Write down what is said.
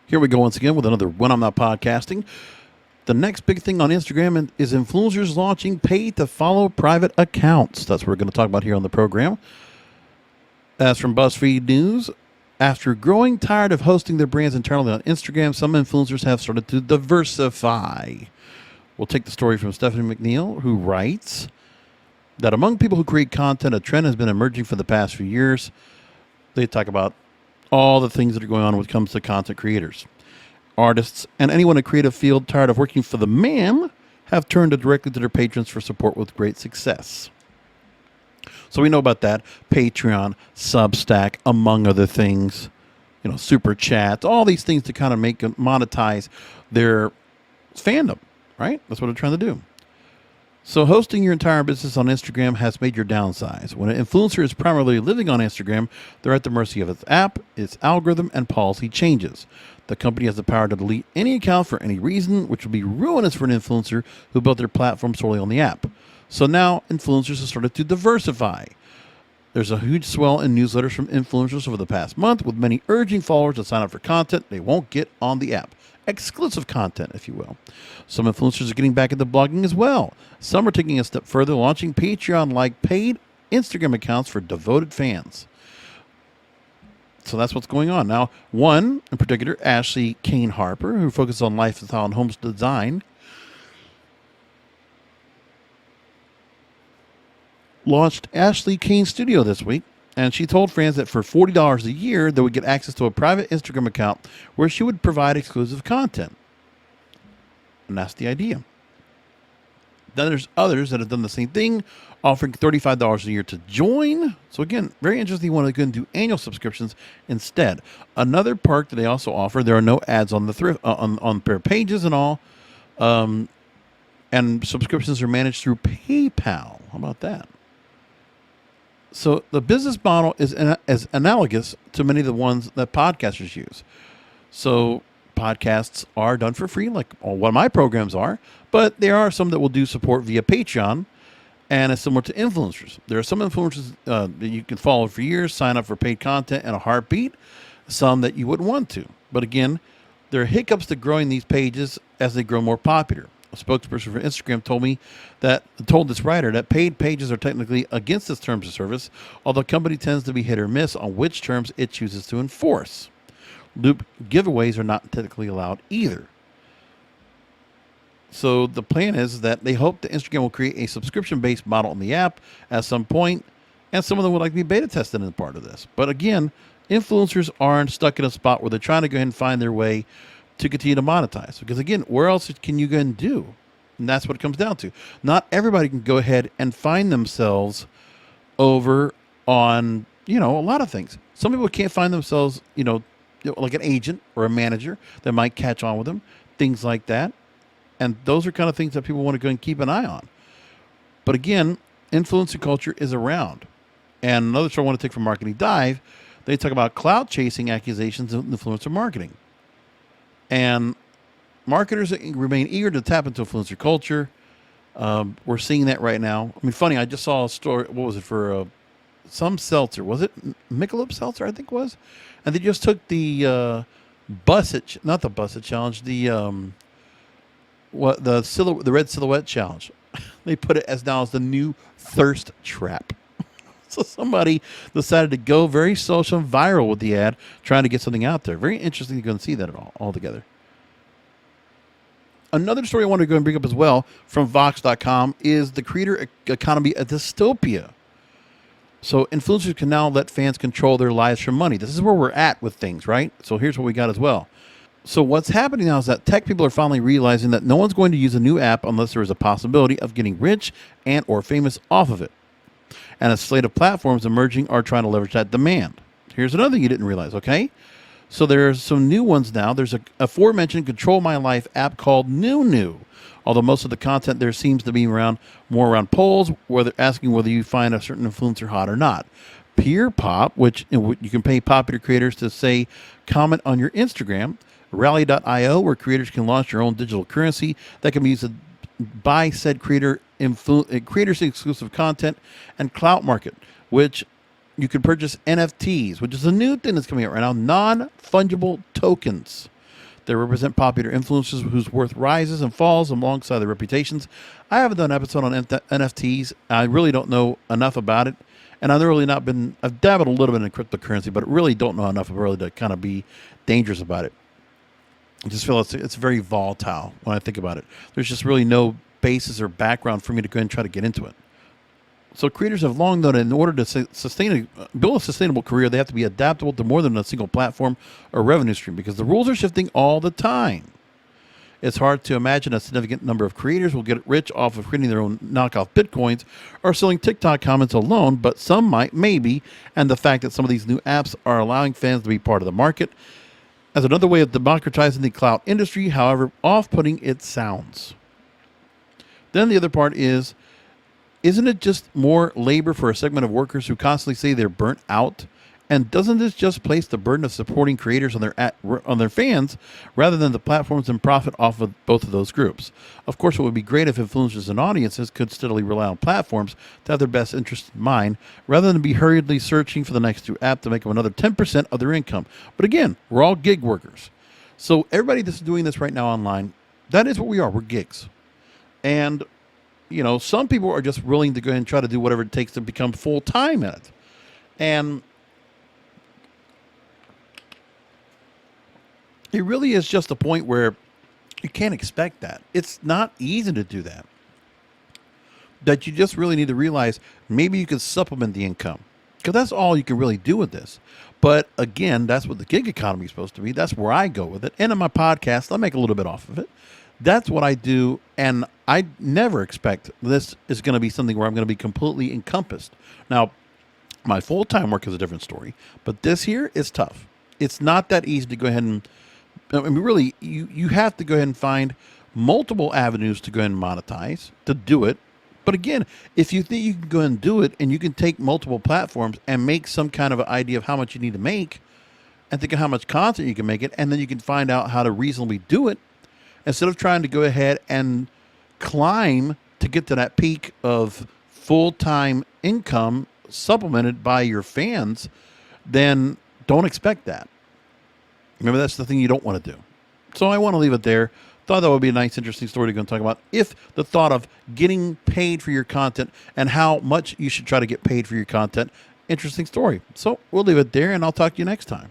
Here we go once again with another When I'm Not Podcasting. The next big thing on Instagram is influencers launching pay-to-follow private accounts. That's what we're going to talk about here on the program. As from BuzzFeed News, after growing tired of hosting their brands internally on Instagram, some influencers have started to diversify. We'll take the story from Stephanie McNeil, who writes that among people who create content, a trend has been emerging for the past few years. They talk about all the things that are going on when it comes to content creators. Artists and anyone in a creative field tired of working for the man have turned directly to their patrons for support with great success. So we know about that. Patreon, Substack, among other things. Super chats, all these things to kind of monetize their fandom, right? That's what they're trying to do. So hosting your entire business on Instagram has made your downsides. When an influencer is primarily living on Instagram, they're at the mercy of its app, its algorithm, and policy changes. The company has the power to delete any account for any reason, which will be ruinous for an influencer who built their platform solely on the app. So now influencers have started to diversify. There's a huge swell in newsletters from influencers over the past month, with many urging followers to sign up for content they won't get on the app. Exclusive content, if you will. Some influencers are getting back into blogging as well. Some are taking a step further, launching Patreon-like paid Instagram accounts for devoted fans. So that's what's going on. Now, one in particular, Ashley Kane Harper, who focuses on lifestyle and home design, launched Ashley Kane Studio this week. And she told fans that for $40 a year, they would get access to a private Instagram account where she would provide exclusive content. And that's the idea. Then there's others that have done the same thing, offering $35 a year to join. So again, very interesting. You want to go and do annual subscriptions instead. Another perk that they also offer, there are no ads on the thrift on their pages and all. And subscriptions are managed through PayPal. How about that? So the business model is as analogous to many of the ones that podcasters use. So podcasts are done for free, like one of my programs are, but there are some that will do support via Patreon, and it's similar to influencers. There are some influencers that you can follow for years, sign up for paid content in a heartbeat, some that you wouldn't want to. But again, there are hiccups to growing these pages as they grow more popular. A spokesperson for Instagram told this writer that paid pages are technically against its terms of service, although the company tends to be hit or miss on which terms it chooses to enforce. Loop giveaways are not technically allowed either. So the plan is that they hope that Instagram will create a subscription-based model on the app at some point, and some of them would like to be beta tested as part of this. But again, influencers aren't stuck in a spot where they're trying to go ahead and find their way to continue to monetize. Because again, where else can you go and do? And that's what it comes down to. Not everybody can go ahead and find themselves over on, a lot of things. Some people can't find themselves, like an agent or a manager that might catch on with them, things like that. And those are kind of things that people want to go and keep an eye on. But again, influencer culture is around. And another story I want to take from Marketing Dive, they talk about clout chasing accusations of influencer marketing. And marketers remain eager to tap into influencer culture. We're seeing that right now. I mean, funny, I just saw a story. What was it for some seltzer? Was it Michelob Seltzer, I think it was? And they just took the not the Buss It Challenge, the Red Silhouette Challenge. They put it as the new thirst trap. So somebody decided to go very social and viral with the ad, trying to get something out there. Very interesting to go and see that all together. Another story I want to go and bring up as well from Vox.com is the creator economy a dystopia. So influencers can now let fans control their lives for money. This is where we're at with things, right? So here's what we got as well. So what's happening now is that tech people are finally realizing that no one's going to use a new app unless there is a possibility of getting rich and or famous off of it. And a slate of platforms emerging are trying to leverage that demand. Here's another thing you didn't realize, okay? So there's some new ones now. There's a aforementioned Control My Life app called New. Although most of the content there seems to be more around polls, asking whether you find a certain influencer hot or not. Peer Pop, which you can pay popular creators to say, comment on your Instagram. Rally.io, where creators can launch their own digital currency that can be used to buy said creators exclusive content. And Clout Market, which you can purchase NFTs, which is a new thing that's coming out right now, non-fungible tokens. They represent popular influencers whose worth rises and falls alongside their reputations. I haven't done an episode on NFTs. I really don't know enough about it. And I've dabbled a little bit in cryptocurrency, but really don't know enough really to kind of be dangerous about it. I just feel it's very volatile when I think about it. There's just really no basis or background for me to go and try to get into it. So creators have long known that in order to build a sustainable career, they have to be adaptable to more than a single platform or revenue stream because the rules are shifting all the time. It's hard to imagine a significant number of creators will get rich off of creating their own knockoff Bitcoins or selling TikTok comments alone, but some might, maybe, and the fact that some of these new apps are allowing fans to be part of the market as another way of democratizing the cloud industry, however off-putting it sounds. Then the other part is, isn't it just more labor for a segment of workers who constantly say they're burnt out? And doesn't this just place the burden of supporting creators on their fans rather than the platforms and profit off of both of those groups? Of course, it would be great if influencers and audiences could steadily rely on platforms to have their best interest in mind rather than be hurriedly searching for the next new app to make them another 10% of their income. But again, we're all gig workers. So everybody that's doing this right now online, that is what we are. We're gigs. And some people are just willing to go ahead and try to do whatever it takes to become full-time at it. And it really is just a point where you can't expect that. It's not easy to do that. That you just really need to realize maybe you can supplement the income. Because that's all you can really do with this. But again, that's what the gig economy is supposed to be. That's where I go with it. And in my podcast, I make a little bit off of it. That's what I do, and I never expect this is going to be something where I'm going to be completely encompassed. Now, my full-time work is a different story, but this here is tough. It's not that easy to go ahead and, really, you have to go ahead and find multiple avenues to go ahead and monetize to do it. But again, if you think you can go ahead and do it, and you can take multiple platforms and make some kind of an idea of how much you need to make, and think of how much content you can make it, and then you can find out how to reasonably do it, instead of trying to go ahead and climb to get to that peak of full-time income supplemented by your fans, then don't expect that. Remember, that's the thing you don't want to do. So I want to leave it there. Thought that would be a nice, interesting story to go and talk about. If the thought of getting paid for your content and how much you should try to get paid for your content, interesting story. So we'll leave it there, and I'll talk to you next time.